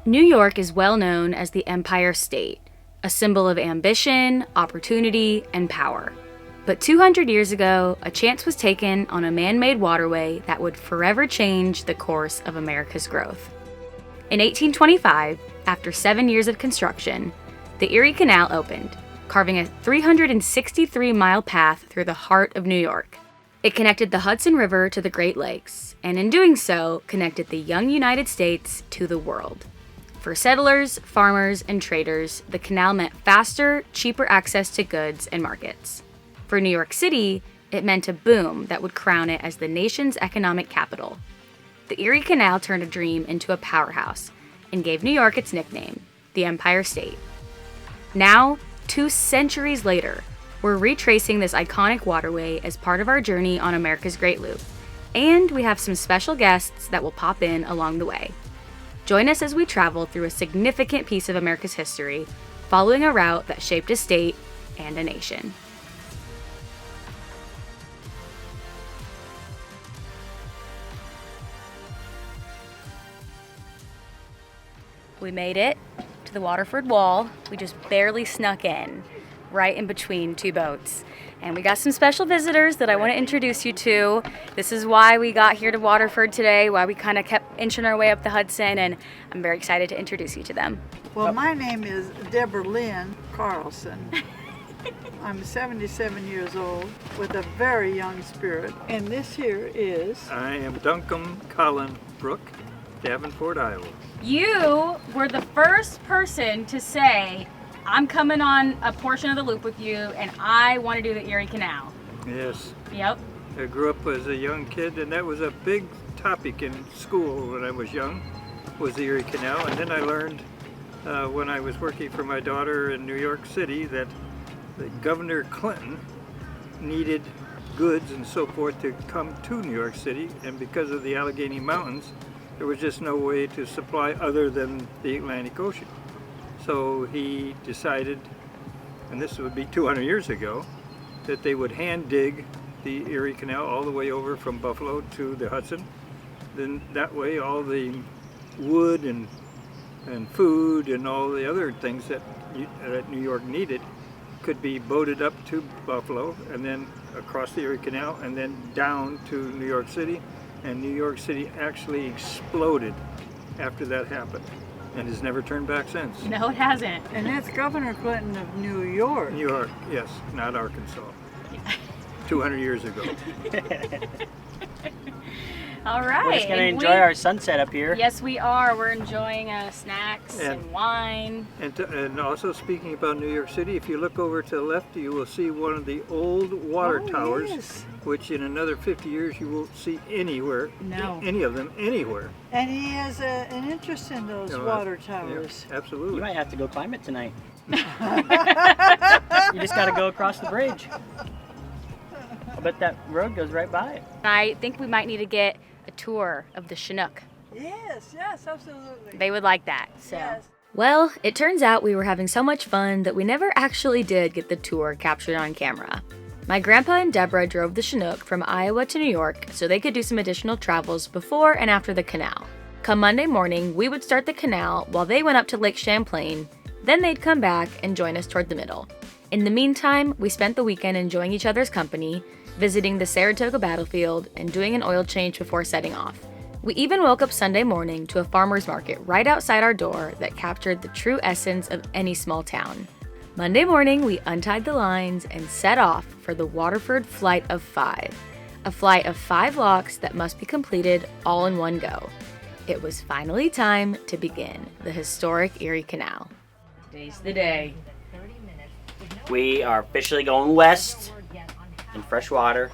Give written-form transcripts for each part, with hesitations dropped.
New York is well known as the Empire State, a symbol of ambition, opportunity, and power. But 200 years ago, a chance was taken on a man-made waterway that would forever change the course of America's growth. In 1825, after 7 years of construction, the Erie Canal opened, carving a 363-mile path through the heart of New York. It connected the Hudson River to the Great Lakes, and in doing so, connected the young United States to the world. For settlers, farmers, and traders, the canal meant faster, cheaper access to goods and markets. For New York City, it meant a boom that would crown it as the nation's economic capital. The Erie Canal turned a dream into a powerhouse and gave New York its nickname, the Empire State. Now, 2 centuries later, we're retracing this iconic waterway as part of our journey on America's Great Loop, and we have some special guests that will pop in along the way. Join us as we travel through a significant piece of America's history, following a route that shaped a state and a nation. We made it to the Waterford Wall. We just barely snuck in, right in between 2 boats. And we got some special visitors that I want to introduce you to. This is why we got here to Waterford today, why we kind of kept inching our way up the Hudson, and I'm very excited to introduce you to them. Well, my name is Deborah Lynn Carlson. I'm 77 years old with a very young spirit. And this here is... I am Duncan Colin Brook, Davenport, Iowa. You were the first person to say, I'm coming on a portion of the loop with you, and I want to do the Erie Canal. Yes. Yep. I grew up as a young kid, and that was a big topic in school when I was young, was the Erie Canal. And then I learned when I was working for my daughter in New York City that Governor Clinton needed goods and so forth to come to New York City, and because of the Allegheny Mountains, there was just no way to supply other than the Atlantic Ocean. So he decided, and this would be 200 years ago, that they would hand dig the Erie Canal all the way over from Buffalo to the Hudson. Then that way all the wood and food and all the other things that New York needed could be boated up to Buffalo and then across the Erie Canal and then down to New York City. And New York City actually exploded after that happened and has never turned back since. No, it hasn't. And that's Governor Clinton of New York. New York, yes, not Arkansas. 200 years ago. All right. We're just going to enjoy our sunset up here. Yes, we are. We're enjoying snacks and wine. And also speaking about New York City, if you look over to the left, you will see one of the old water towers, yes. which in another 50 years you won't see anywhere, any of them anywhere. And he has an interest in those water towers. Yeah, absolutely. You might have to go climb it tonight. You just got to go across the bridge. I bet that road goes right by it. I think we might need to get a tour of the Chinook. Yes, absolutely. They would like that. So. Yes. Well, it turns out we were having so much fun that we never actually did get the tour captured on camera. My grandpa and Deborah drove the Chinook from Iowa to New York so they could do some additional travels before and after the canal. Come Monday morning, we would start the canal while they went up to Lake Champlain, then they'd come back and join us toward the middle. In the meantime, we spent the weekend enjoying each other's company, visiting the Saratoga battlefield, and doing an oil change before setting off. We even woke up Sunday morning to a farmer's market right outside our door that captured the true essence of any small town. Monday morning, we untied the lines and set off for the Waterford Flight of 5, a flight of 5 locks that must be completed all in one go. It was finally time to begin the historic Erie Canal. Today's the day. We are officially going west in fresh water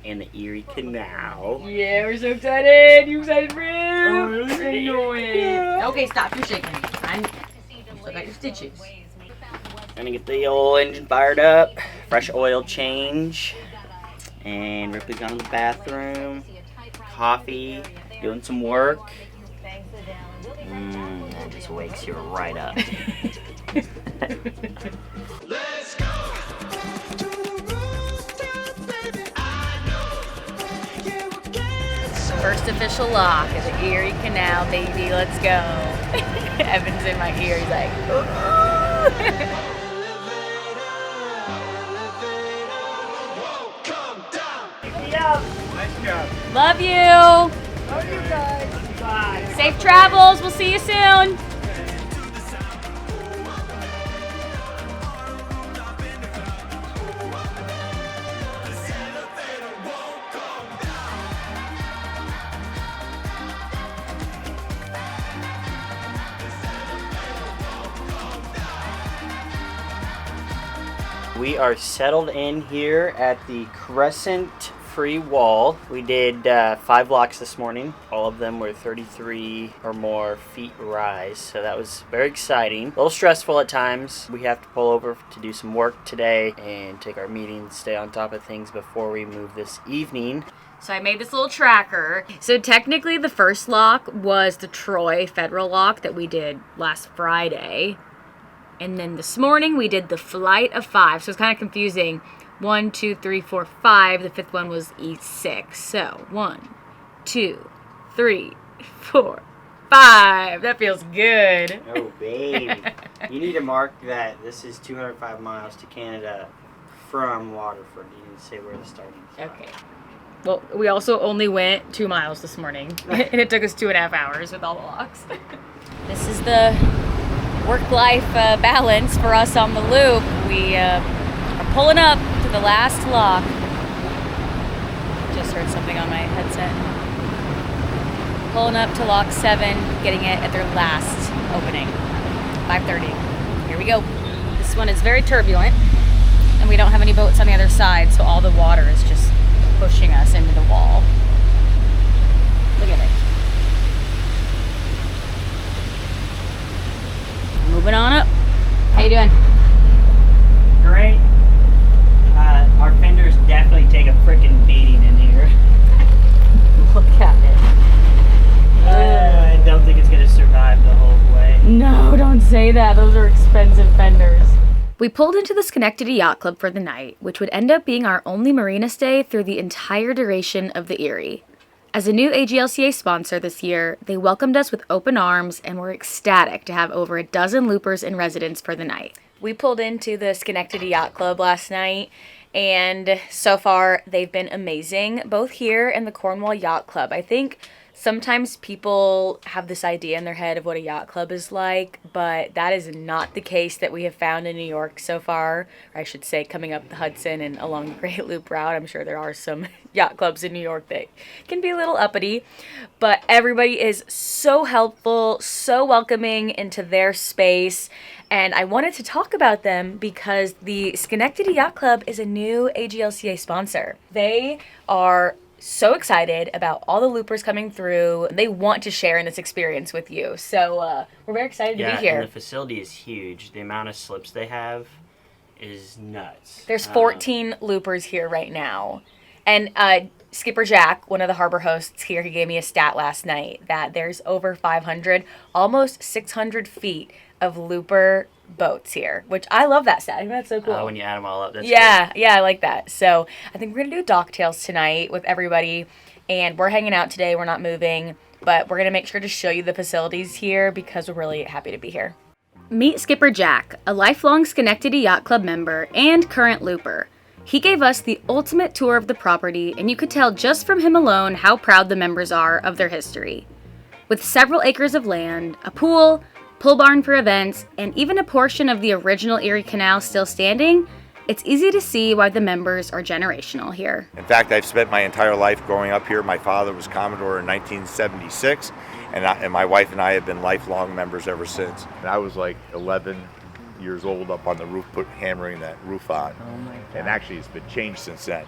in the Erie Canal. Yeah, we're so excited. You excited for him? I know it. Okay, stop. You're shaking. I still got your stitches. Gonna get the old engine fired up, fresh oil change, and Ripley's gone to the bathroom, coffee, doing some work. That just wakes you right up. Let's go to the rooftop, baby. I know you will get some. First official lock of the Erie Canal, baby. Let's go. Evan's in my ear. He's like, ooh. Nice job. Love you. Love you guys. Bye. Safe travels. We'll see you soon. We are settled in here at the Crescent Free Wall. We did 5 locks this morning. All of them were 33 or more feet rise, so that was very exciting. A little stressful at times. We have to pull over to do some work today and take our meetings, stay on top of things before we move this evening. So I made this little tracker. So technically the first lock was the Troy Federal lock that we did last Friday. And then this morning we did the Flight of 5. So it's kind of confusing. 1, 2, 3, 4, 5. The fifth one was E6. So 1, 2, 3, 4, 5. That feels good. Oh, baby. You need to mark that this is 205 miles to Canada from Waterford. You need to say where the starting is. Okay. Well, we also only went 2 miles this morning. And it took us 2.5 hours with all the locks. This is the work-life balance for us on the loop. We are pulling up to the last lock. Just heard something on my headset. Pulling up to lock 7, getting it at their last opening. 5:30. Here we go. This one is very turbulent, and we don't have any boats on the other side, so all the water is just pushing us into the wall. Look at it. Moving on up. How you doing? Great. Our fenders definitely take a freaking beating in here. Look at it. I don't think it's going to survive the whole way. No, don't say that. Those are expensive fenders. We pulled into the Schenectady Yacht Club for the night, which would end up being our only marina stay through the entire duration of the Erie. As a new AGLCA sponsor this year, they welcomed us with open arms and were ecstatic to have over a dozen loopers in residence for the night. We pulled into the Schenectady Yacht Club last night, and so far they've been amazing, both here and the Cornwall Yacht Club. I think sometimes people have this idea in their head of what a yacht club is like, but that is not the case that we have found in New York so far. Or I should say, coming up the Hudson and along the Great Loop route. I'm sure there are some yacht clubs in New York that can be a little uppity, but everybody is so helpful, so welcoming into their space. And I wanted to talk about them because the Schenectady Yacht Club is a new AGLCA sponsor. They are so excited about all the loopers coming through. They want to share in this experience with you. So we're very excited to be here. And the facility is huge. The amount of slips they have is nuts. There's 14 loopers here right now. And Skipper Jack, one of the harbor hosts here, he gave me a stat last night that there's over 500, almost 600 feet of looper boats here, which I love that stat. I think that's so cool. When you add them all up, that's yeah, I like that. So I think we're going to do dock tails tonight with everybody, and we're hanging out today. We're not moving, but we're going to make sure to show you the facilities here because we're really happy to be here. Meet Skipper Jack, a lifelong Schenectady Yacht Club member and current looper. He gave us the ultimate tour of the property, and you could tell just from him alone how proud the members are of their history. With several acres of land, a pool, pull barn for events, and even a portion of the original Erie Canal still standing, it's easy to see why the members are generational here. In fact, I've spent my entire life growing up here. My father was Commodore in 1976, and my wife and I have been lifelong members ever since. And I was like 11 years old up on the roof, hammering that roof on. Oh my God. And actually, it's been changed since then.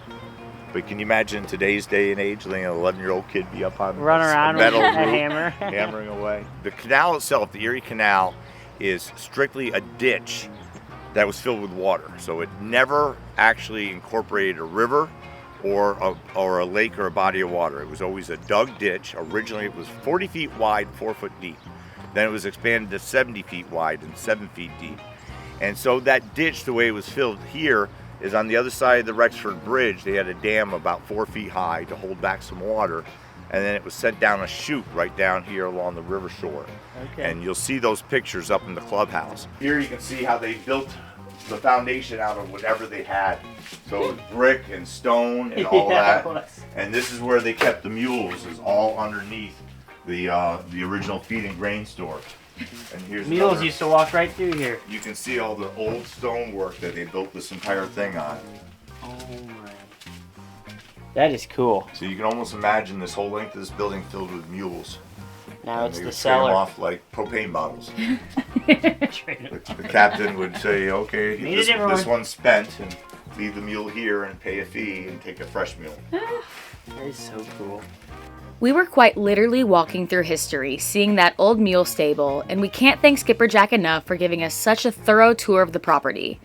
But can you imagine today's day and age, letting an 11-year-old kid be up on Run around a metal with a roof, hammer. hammering away? The canal itself, the Erie Canal, is strictly a ditch that was filled with water. So it never actually incorporated a river or a lake or a body of water. It was always a dug ditch. Originally, it was 40 feet wide, 4 foot deep. Then it was expanded to 70 feet wide and 7 feet deep. And so that ditch, the way it was filled here, is on the other side of the Rexford Bridge. They had a dam about 4 feet high to hold back some water. and then it was sent down a chute right down here along the river shore. Okay. And you'll see those pictures up in the clubhouse. Here you can see how they built the foundation out of whatever they had. So it was brick and stone and all Yeah, it that. was. And this is where they kept the mules, is all underneath the original feed and grain store. And here's Mules another- used to walk right through here. You can see all the old stonework that they built this entire thing on. Oh my. That is cool. So you can almost imagine this whole length of this building filled with mules. Now And it's they the would trade 'em cellar. off like propane bottles. Trade 'em. The captain would say, okay, Need it, everyone. this one's spent, and leave the mule here and pay a fee and take a fresh mule. That is so cool. We were quite literally walking through history, seeing that old mule stable, and we can't thank Skipper Jack enough for giving us such a thorough tour of the property.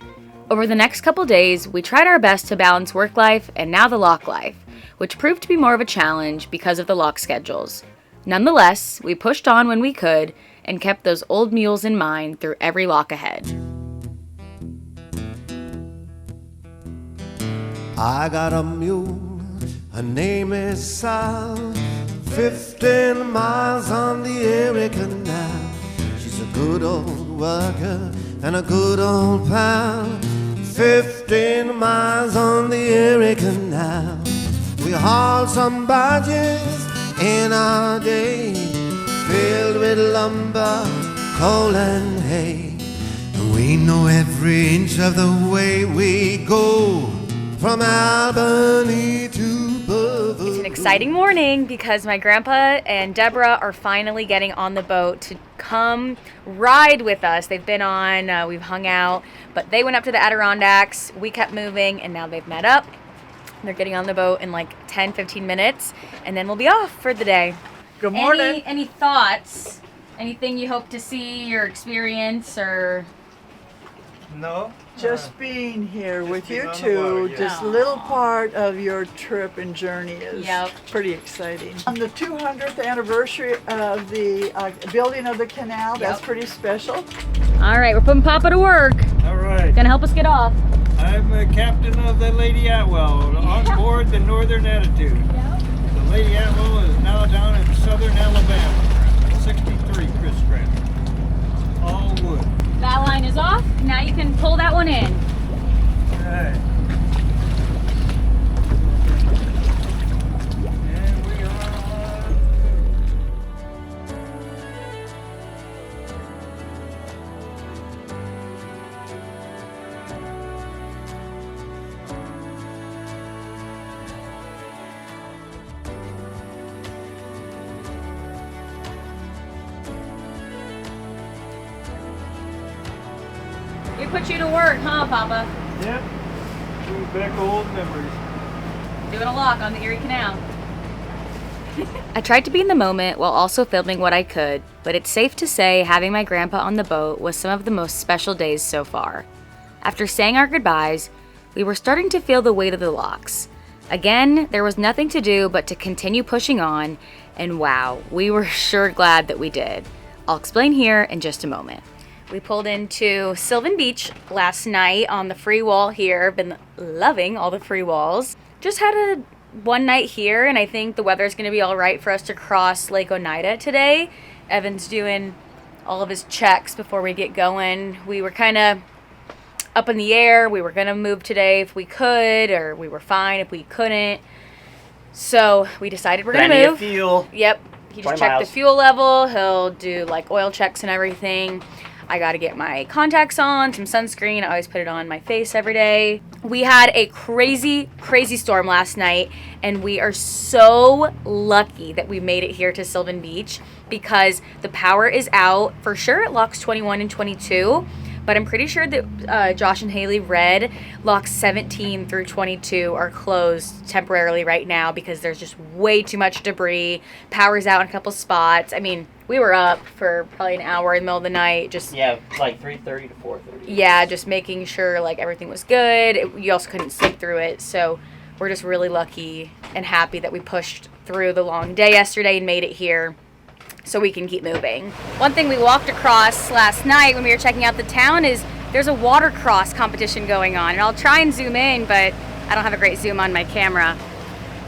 Over the next couple days, we tried our best to balance work life and now the lock life, which proved to be more of a challenge because of the lock schedules. Nonetheless, we pushed on when we could and kept those old mules in mind through every lock ahead. I got a mule, her name is Sal, 15 miles on the Erie Canal. She's a good old worker and a good old pal, 15 miles on the Erie Canal. We hauled some barges in our day, filled with lumber, coal and hay. We know every inch of the way we go, from Albany to Buffalo. It's an exciting morning because my grandpa and Deborah are finally getting on the boat to come ride with us. They've been on, we've hung out, but they went up to the Adirondacks. We kept moving and now they've met up. They're getting on the boat in like 10-15 minutes and then we'll be off for the day. Good morning. Any thoughts? Anything you hope to see or experience or? No. Just being here with being you on the two, water, yeah. just a little part of your trip and journey is Yep. pretty exciting. On the 200th anniversary of the building of the canal, that's Yep. pretty special. All right, we're putting Papa to work. All right. Gonna help us get off. I'm a captain of the Lady Atwell on board the Northern Attitude. The Lady Atwell is now down in southern Alabama. 63 Chris Grant. All wood. That line is off. Now you can pull that one in. All right. And we are on. We put you to work, huh, Papa? Yep. Bring back old memories. Doing a lock on the Erie Canal. I tried to be in the moment while also filming what I could, but it's safe to say having my grandpa on the boat was some of the most special days so far. After saying our goodbyes, we were starting to feel the weight of the locks. Again, there was nothing to do but to continue pushing on, and wow, we were sure glad that we did. I'll explain here in just a moment. We pulled into Sylvan Beach last night on the free wall here. Been loving all the free walls. Just had a one night here, and I think the weather's going to be all right for us to cross Lake Oneida today. Evan's doing all of his checks before we get going. We were kind of up in the air. We were going to move today if we could, or we were fine if we couldn't. So we decided we're going to Plenty move. of fuel. Yep. He 20 just checked miles. the fuel level. He'll do like oil checks and everything. I got to get my contacts on, some sunscreen. I always put it on my face every day. We had a crazy, crazy storm last night, and we are so lucky that we made it here to Sylvan Beach because the power is out for sure at locks 21 and 22. But I'm pretty sure that Josh and Haley read locks 17 through 22 are closed temporarily right now because there's just way too much debris. Power's out in a couple spots. I mean, we were up for probably an hour in the middle of the night. Just Yeah, like 3:30 to 4:30. yeah, just making sure like everything was good. You also couldn't sleep through it, so we're just really lucky and happy that we pushed through the long day yesterday and made it here, so we can keep moving. One thing we walked across last night when we were checking out the town is there's a watercross competition going on, and I'll try and zoom in, but I don't have a great zoom on my camera.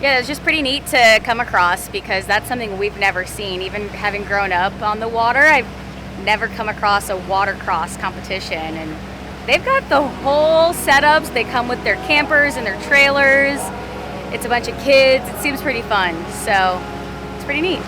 Yeah, it's just pretty neat to come across because that's something we've never seen. Even having grown up on the water, I've never come across a watercross competition. And they've got the whole setups. They come with their campers and their trailers. It's a bunch of kids. It seems pretty fun. So it's pretty neat.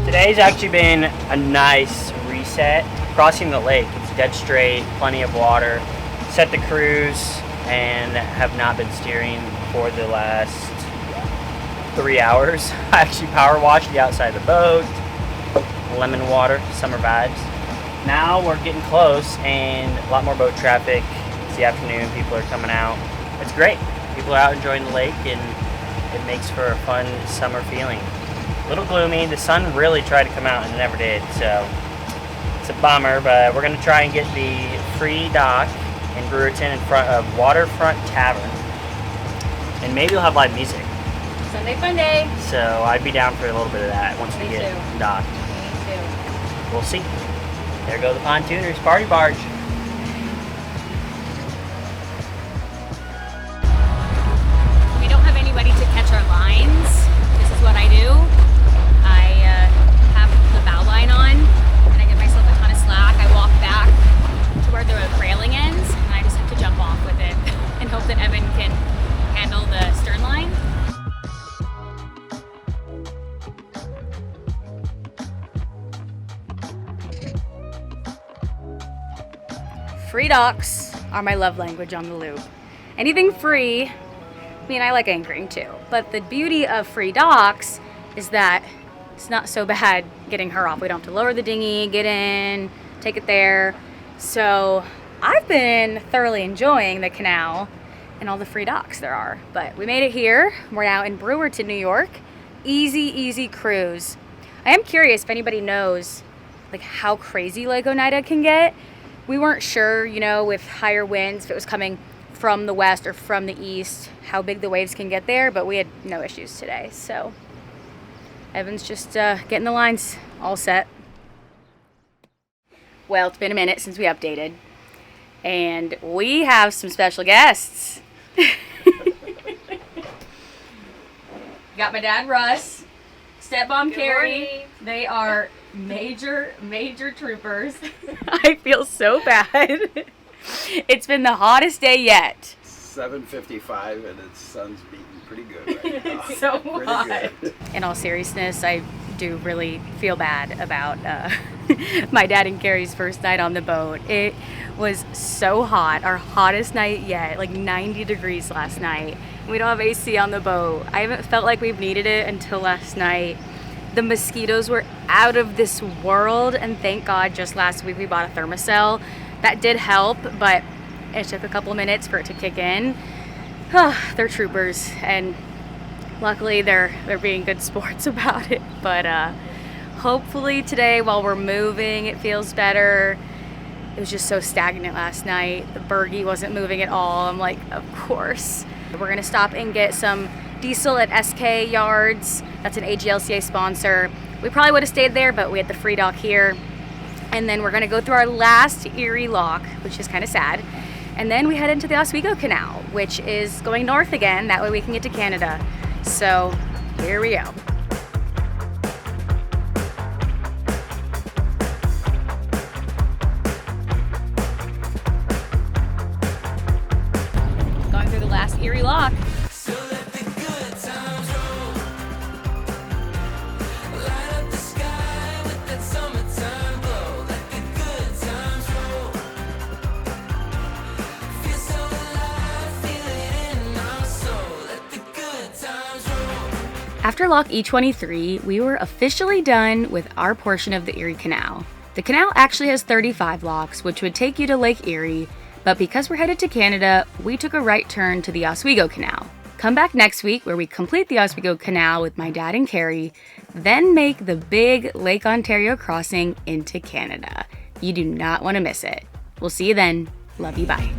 Today's actually been a nice reset. Crossing the lake, it's dead straight, plenty of water. Set the cruise and have not been steering for the last 3 hours. I actually power washed the outside of the boat. Lemon water, summer vibes. Now we're getting close and a lot more boat traffic. It's the afternoon, people are coming out. It's great. People are out enjoying the lake and it makes for a fun summer feeling. A little gloomy. The sun really tried to come out and it never did, so it's a bummer, but we're going to try and get the free dock in Brewerton in front of Waterfront Tavern. And maybe we'll have live music. Sunday fun day. So I'd be down for a little bit of that once we get docked. Me too. We'll see. There go the pontooners, party barge. We don't have anybody to catch our lines. This is what I do. I have the bow line on, and I give myself a ton of slack. I walk back to where the railing ends, and I just have to jump off with it and hope that Evan can handle the stern line. Free docks are my love language on the loop. Anything free, I mean, I like anchoring too, but the beauty of free docks is that it's not so bad getting her off. We don't have to lower the dinghy, get in, take it there. So I've been thoroughly enjoying the canal and all the free docks there are. But we made it here. We're now in Brewerton, New York. Easy, easy cruise. I am curious if anybody knows like how crazy Lake Oneida can get. We weren't sure, you know, with higher winds, if it was coming from the west or from the east, how big the waves can get there, but we had no issues today. So Evan's just getting the lines all set. Well, it's been a minute since we updated, and we have some special guests. Got my dad, Russ, stepmom, Carrie. They are major troopers. I feel so bad. It's been the hottest day yet. 7:55 and its sun's beating pretty good right now. It's so Pretty hot. good. In all seriousness, I do really feel bad about my dad and Carrie's first night on the boat. It was so hot, our hottest night yet, like 90 degrees last night. We don't have AC on the boat. I haven't felt like we've needed it until last night. The mosquitoes were out of this world, and thank God just last week we bought a thermocell. That did help, but it took a couple of minutes for it to kick in. They're troopers, and luckily they're being good sports about it. But hopefully today, while we're moving, it feels better. It was just so stagnant last night. The Bergie wasn't moving at all. I'm like, of course. We're gonna stop and get some diesel at SK Yards. That's an AGLCA sponsor. We probably would have stayed there, but we had the free dock here. And then we're gonna go through our last Erie lock, which is kind of sad. And then we head into the Oswego Canal, which is going north again. That way we can get to Canada. So here we go. Going through the last Erie lock. After lock E23, we were officially done with our portion of the Erie Canal. The canal actually has 35 locks, which would take you to Lake Erie, but because we're headed to Canada, we took a right turn to the Oswego Canal. Come back next week where we complete the Oswego Canal with my dad and Carrie, then make the big Lake Ontario crossing into Canada. You do not want to miss it. We'll see you then. Love you, bye.